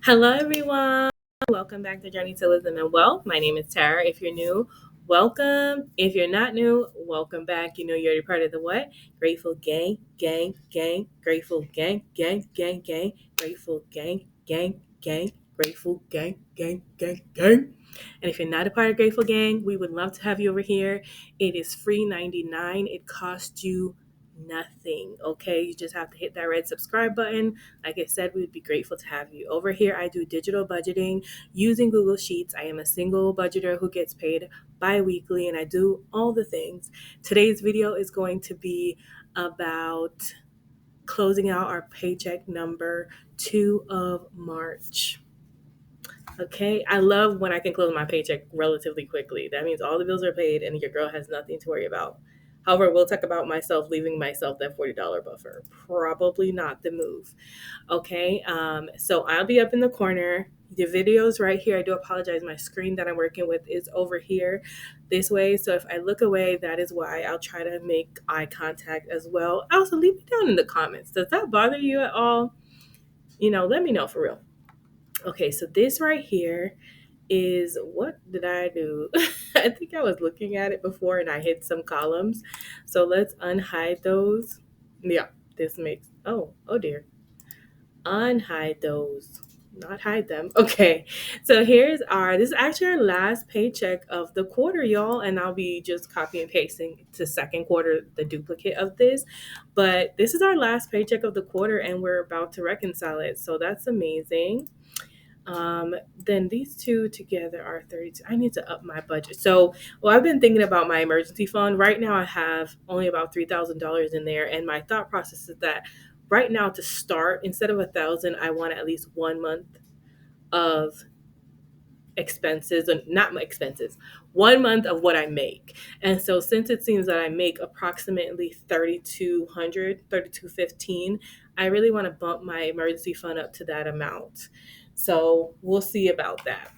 Hello, everyone. Welcome back to Journey to Wisdom and Wealth. My name is Tara. If you're new, welcome. If you're not new, welcome back. You know you're already part of the what? Grateful gang, gang, gang, grateful gang, gang, gang, gang, grateful gang, gang, gang, grateful gang, gang, gang, gang. And if you're not a part of Grateful Gang, we would love to have you over here. It is free 99. It costs you nothing. Okay, you just have to hit that red subscribe button. Like I said, we'd be grateful to have you. Over here, I do digital budgeting using Google Sheets. I am a single budgeter who gets paid bi-weekly, and I do all the things. Today's video is going to be about closing out our paycheck number 2 of March. Okay, I love when I can close my paycheck relatively quickly. That means all the bills are paid and your girl has nothing to worry about. However, we'll talk about myself leaving myself that $40 buffer. Probably not the move. Okay, so I'll be up in the corner. The video's right here. I do apologize. My screen that I'm working with is over here this way. So if I look away, that is why. I'll try to make eye contact as well. Also, leave me down in the comments. Does that bother you at all? Let me know for real. Okay, so this right here is, what did I do? I think I was looking at it before and I hit some columns. So let's unhide those. Yeah, this makes, oh dear. Unhide those, not hide them. Okay, so this is actually our last paycheck of the quarter, y'all. And I'll be just copy and pasting to second quarter, the duplicate of this. But this is our last paycheck of the quarter and we're about to reconcile it. So that's amazing. Then these two together are 32. I need to up my budget. So, I've been thinking about my emergency fund. Right now, I have only about $3,000 in there. And my thought process is that right now, to start, instead of 1,000, I want at least 1 month of expenses, and not my expenses, 1 month of what I make. And so since it seems that I make approximately 3,200, 3,215, I really want to bump my emergency fund up to that amount. So we'll see about that.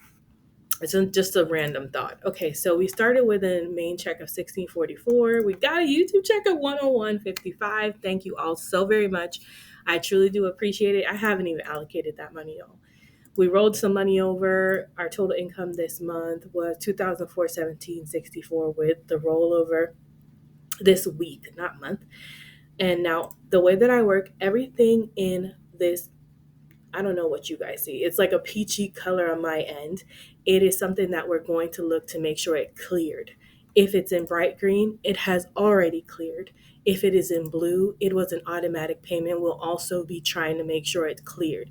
It's just a random thought. Okay, so we started with a main check of $16.44. We got a YouTube check of $101.55. Thank you all so very much. I truly do appreciate it. I haven't even allocated that money, y'all. We rolled some money over. Our total income this month was $2,417.64 with the rollover this week, not month. And now the way that I work, everything in this, I don't know what you guys see. It's like a peachy color on my end. It is something that we're going to look to make sure it cleared. If it's in bright green, it has already cleared. If it is in blue, it was an automatic payment. We'll also be trying to make sure it's cleared.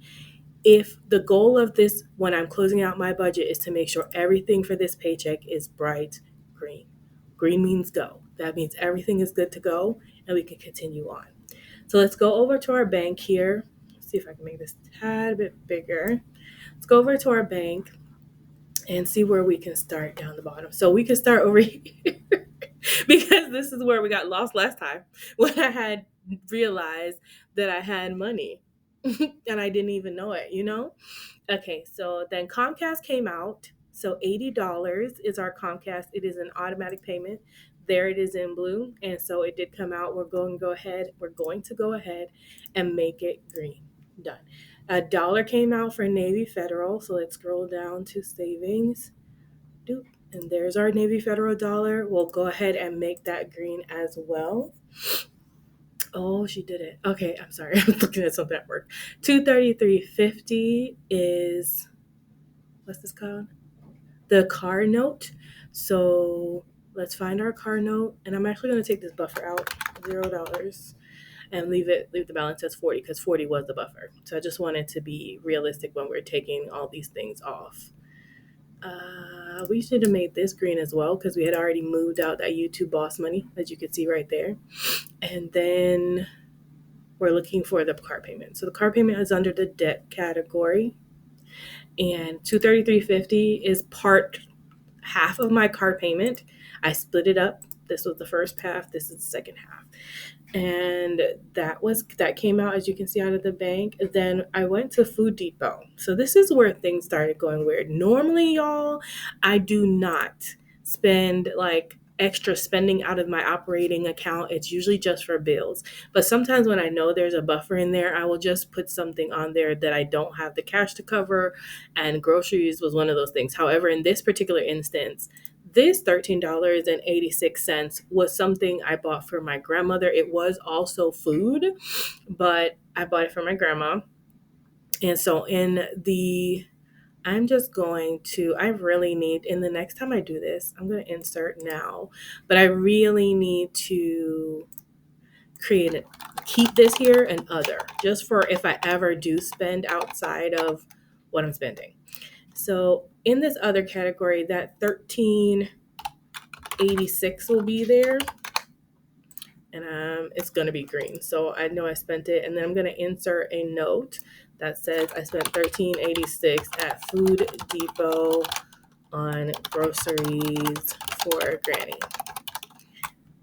If the goal of this, when I'm closing out my budget, is to make sure everything for this paycheck is bright green. Green means go. That means everything is good to go and we can continue on. So let's go over to our bank here. Let's see if I can make this a tad bit bigger. Let's go over to our bank and see where we can start down the bottom. So we can start over here because this is where we got lost last time when I had realized that I had money. And I didn't even know it, Okay, so then Comcast came out. So $80 is our Comcast. It is an automatic payment. There it is in blue. And so it did come out. We're going to go ahead and make it green. Done. $1 came out for Navy Federal. So let's scroll down to savings. Doop. And there's our Navy Federal dollar. We'll go ahead and make that green as well. Oh, she did it. Okay, I'm sorry. I was looking at something at work. $233.50 is, what's this called? The car note. So let's find our car note. And I'm actually going to take this buffer out, $0, and leave the balance as 40 because 40 was the buffer. So I just wanted to be realistic when we're taking all these things off. We should have made this green as well because we had already moved out that YouTube boss money, as you can see right there. And then we're looking for the car payment. So the car payment is under the debt category. And $233.50 is half of my car payment. I split it up. This was the first half. This is the second half. And that came out, as you can see, out of the bank. Then I went to Food Depot. So this is where things started going weird. Normally, y'all, I do not spend like extra spending out of my operating account. It's usually just for bills. But sometimes when I know there's a buffer in there, I will just put something on there that I don't have the cash to cover. And groceries was one of those things. However, in this particular instance, this $13.86 was something I bought for my grandmother. It was also food, but I bought it for my grandma. And so I'm just going to, I really need, in the next time I do this, I'm going to insert now, but I really need to keep this here and other, just for if I ever do spend outside of what I'm spending. So in this other category, that 1386 will be there, and it's going to be green. So I know I spent it, and then I'm going to insert a note that says I spent $13.86 at Food Depot on groceries for Granny.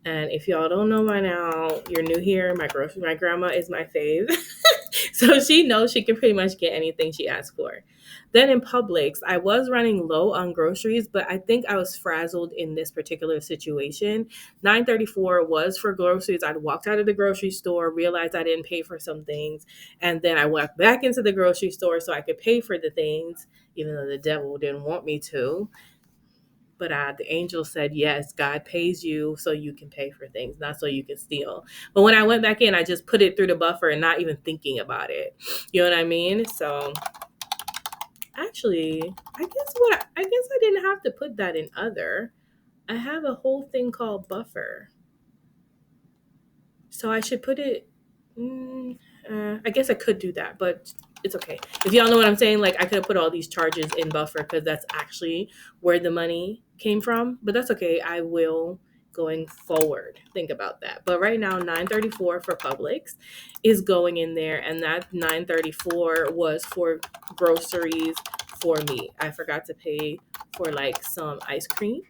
And if y'all don't know by now, you're new here, my grandma is my fave. So she knows she can pretty much get anything she asks for. Then in Publix, I was running low on groceries, but I think I was frazzled in this particular situation. $9.34 was for groceries. I'd walked out of the grocery store, realized I didn't pay for some things, and then I walked back into the grocery store so I could pay for the things, even though the devil didn't want me to. But the angel said, yes, God pays you so you can pay for things, not so you can steal. But when I went back in, I just put it through the buffer and not even thinking about it. You know what I mean? So actually, I guess I didn't have to put that in other. I have a whole thing called buffer. So I should put it, I guess I could do that, but it's okay. If y'all know what I'm saying, like I could have put all these charges in buffer because that's actually where the money came from, but that's okay. I will going forward think about that. But right now, $9.34 for Publix is going in there, and that $9.34 was for groceries for me. I forgot to pay for like some ice cream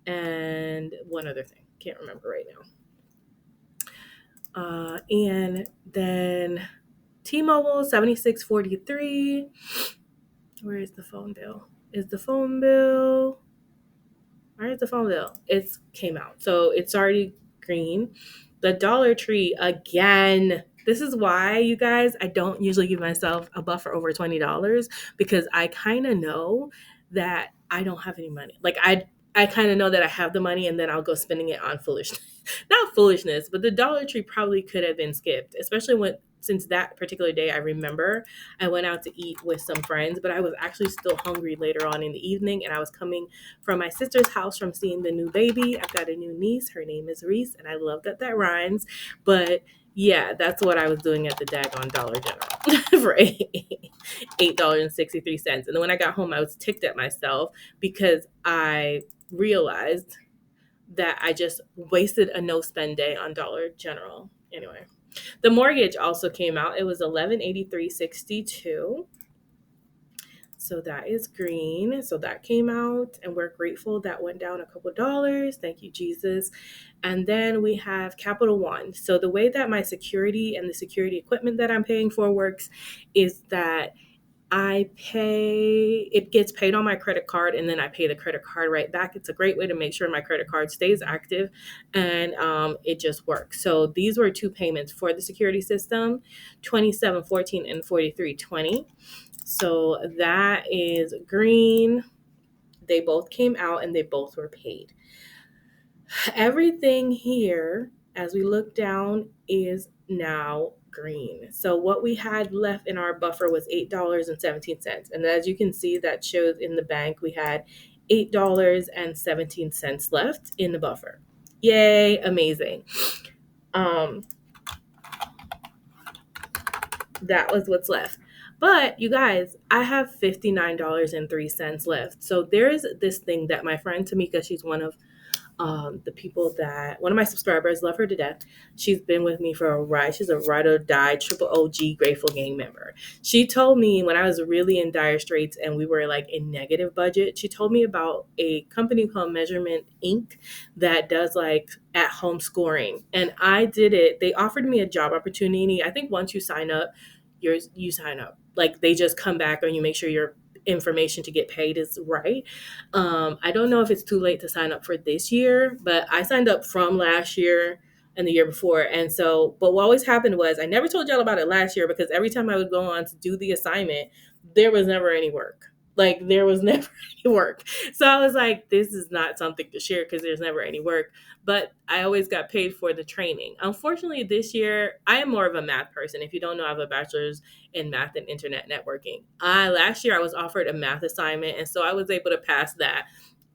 and one other thing. Can't remember right now. And then T-Mobile, $76.43. Where is the phone bill? Where's the phone bill? It came out. So it's already green. The Dollar Tree, again. This is why, you guys, I don't usually give myself a buffer over $20 because I kind of know that I don't have any money. Like I kind of know that I have the money and then I'll go spending it on foolishness. Not foolishness, but the Dollar Tree probably could have been skipped, especially since that particular day, I remember I went out to eat with some friends, but I was actually still hungry later on in the evening, and I was coming from my sister's house from seeing the new baby. I've got a new niece. Her name is Reese, and I love that rhymes. But yeah, that's what I was doing at the daggone Dollar General for $8.63. And then when I got home, I was ticked at myself because I realized that I just wasted a no spend day on Dollar General. Anyway, the mortgage also came out. It was $1183.62. So that is green. So that came out, and we're grateful that went down a couple dollars. Thank you, Jesus. And then we have Capital One. So the way that my security and the security equipment that I'm paying for works is that it gets paid on my credit card, and then I pay the credit card right back. It's a great way to make sure my credit card stays active, and it just works. So these were two payments for the security system, $27.14 and $43.20. So that is green. They both came out and they both were paid. Everything here, as we look down, is now green. So what we had left in our buffer was $8.17. And as you can see, that shows in the bank we had $8.17 left in the buffer. Yay, amazing. That was what's left. But you guys, I have $59.03 left. So there's this thing that my friend Tamika, she's one of the people that, one of my subscribers, love her to death. She's been with me for a ride. She's a ride or die triple OG Grateful Gang member. She told me when I was really in dire straits and we were like in negative budget, she told me about a company called Measurement Inc. that does like at home scoring. And I did it. They offered me a job opportunity. I think once you sign up, you sign up. Like they just come back and you make sure you're information to get paid is right. I don't know if it's too late to sign up for this year, but I signed up from last year and the year before. And so, but what always happened was I never told y'all about it last year because every time I would go on to do the assignment, there was never any work. Like there was never any work. So I was like, this is not something to share because there's never any work. But I always got paid for the training. Unfortunately, this year, I am more of a math person. If you don't know, I have a bachelor's in math and internet networking. Last year, I was offered a math assignment. And so I was able to pass that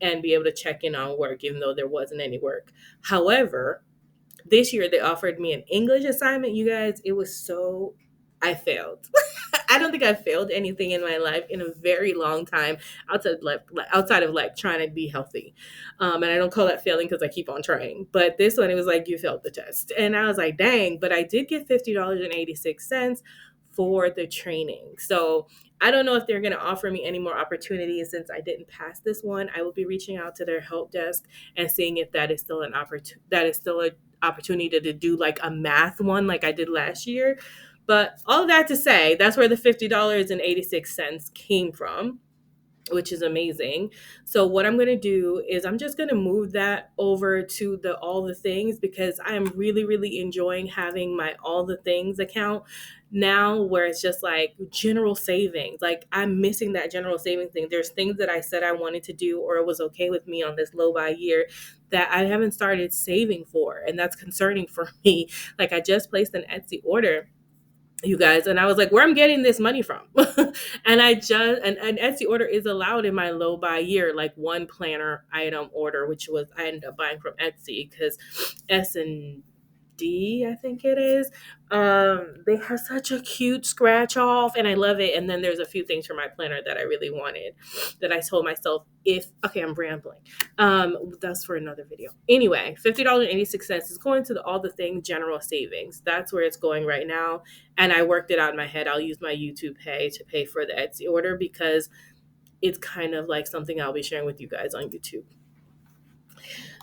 and be able to check in on work, even though there wasn't any work. However, this year they offered me an English assignment. You guys, it was so, I failed. I don't think I've failed anything in my life in a very long time outside of like trying to be healthy. And I don't call that failing because I keep on trying. But this one, it was like, you failed the test. And I was like, dang, but I did get $50.86 for the training. So I don't know if they're going to offer me any more opportunities since I didn't pass this one. I will be reaching out to their help desk and seeing if that is still an opportunity to do like a math one like I did last year. But all of that to say, that's where the $50.86 came from, which is amazing. So what I'm going to do is I'm just going to move that over to the all the things because I am really, really enjoying having my all the things account now where it's just like general savings. Like I'm missing that general savings thing. There's things that I said I wanted to do or it was okay with me on this low buy year that I haven't started saving for. And that's concerning for me. Like I just placed an Etsy order, you guys, and I was like, where I'm getting this money from? And an Etsy order is allowed in my low buy year, like one planner item order, which was I ended up buying from Etsy because S&D, I think it is. They have such a cute scratch off and I love it. And then there's a few things for my planner that I really wanted that I told myself I'm rambling. That's for another video. Anyway, $50.86 is going to all the things general savings. That's where it's going right now. And I worked it out in my head. I'll use my YouTube pay to pay for the Etsy order because it's kind of like something I'll be sharing with you guys on YouTube.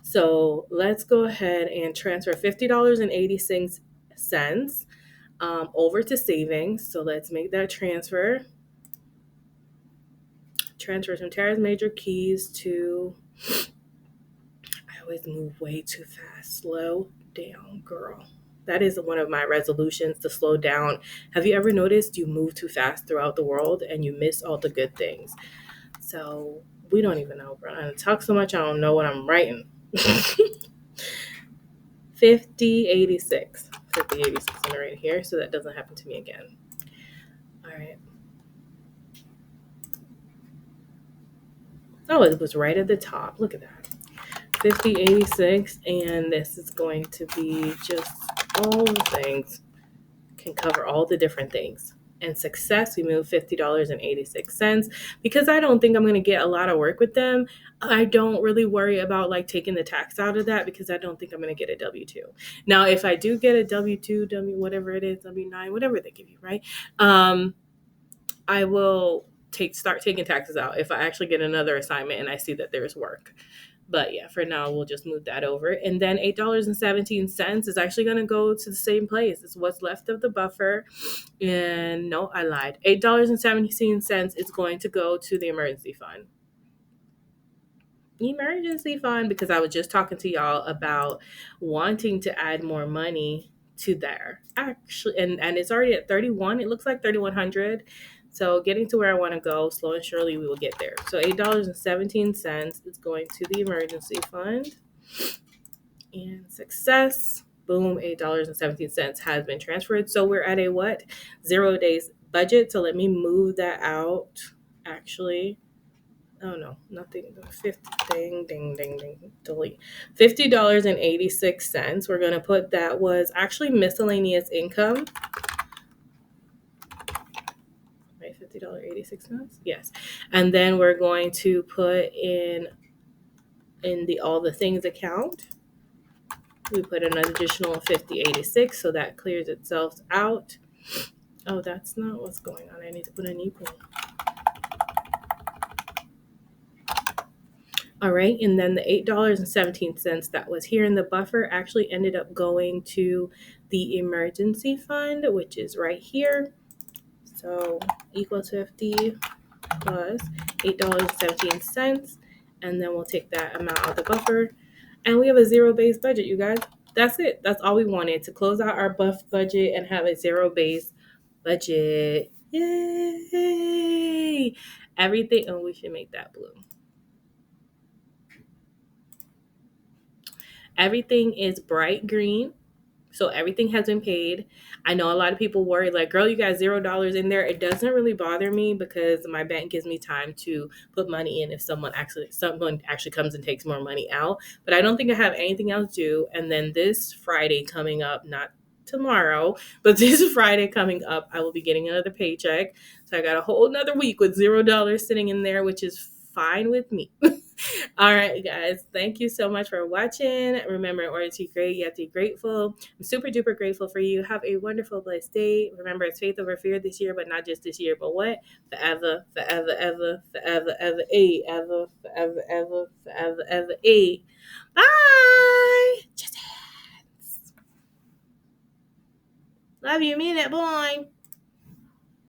So let's go ahead and transfer $50.86 over to savings. So let's make that transfer. Transfer from Tara's major keys to, I always move way too fast. Slow down, girl. That is one of my resolutions, to slow down. Have you ever noticed you move too fast throughout the world and you miss all the good things? So we don't even know, bro. I talk so much, I don't know what I'm writing. 5086. 5086 in right here, so that doesn't happen to me again. All right. Oh, it was right at the top. Look at that. 5086, and this is going to be just all the things. Can cover all the different things. And success, we move $50.86 because I don't think I'm going to get a lot of work with them. I don't really worry about like taking the tax out of that because I don't think I'm going to get a W-2. Now, if I do get a W-2, whatever it is, W-9, whatever they give you, right? I will start taking taxes out if I actually get another assignment and I see that there's work. But yeah, for now, we'll just move that over. And then $8.17 is actually going to go to the same place. It's what's left of the buffer. And no, I lied. $8.17 is going to go to the emergency fund. Because I was just talking to y'all about wanting to add more money to there. Actually, and it's already at 31. It looks like 3,100. So getting to where I want to go, slow and surely we will get there. So $8.17 is going to the emergency fund. And success, boom, $8.17 has been transferred. So we're at a 0 days budget. So let me move that out. Actually, oh no, nothing. 50, ding, delete. $50.86. We're going to put that was actually miscellaneous income. Right, $50.86. Yes. And then we're going to put in the all the things account. We put an additional $50.86, so that clears itself out. Oh, that's not what's going on. I need to put an equal. All right, and then the $8.17 that was here in the buffer actually ended up going to the emergency fund, which is right here. So equal to 50. plus $8.17. And then we'll take that amount out of the buffer. And we have a zero-based budget, you guys. That's it. That's all we wanted, to close out our buff budget and have a zero-based budget. Yay! Everything. Oh, we should make that blue. Everything is bright green. So everything has been paid. I know a lot of people worry, like, girl, you got $0 in there. It doesn't really bother me because my bank gives me time to put money in if someone actually comes and takes more money out. But I don't think I have anything else due. And then this Friday coming up, not tomorrow, but this Friday coming up, I will be getting another paycheck. So I got a whole another week with $0 sitting in there, which is fine with me. All right, guys. Thank you so much for watching. Remember, in order to be great, you have to be grateful. I'm super duper grateful for you. Have a wonderful, blessed day. Remember, it's faith over fear this year, but not just this year, but what? Forever, forever, ever, forever, ever, ever, forever, ever, forever, ever, Bye. Just love you, mean it, boy.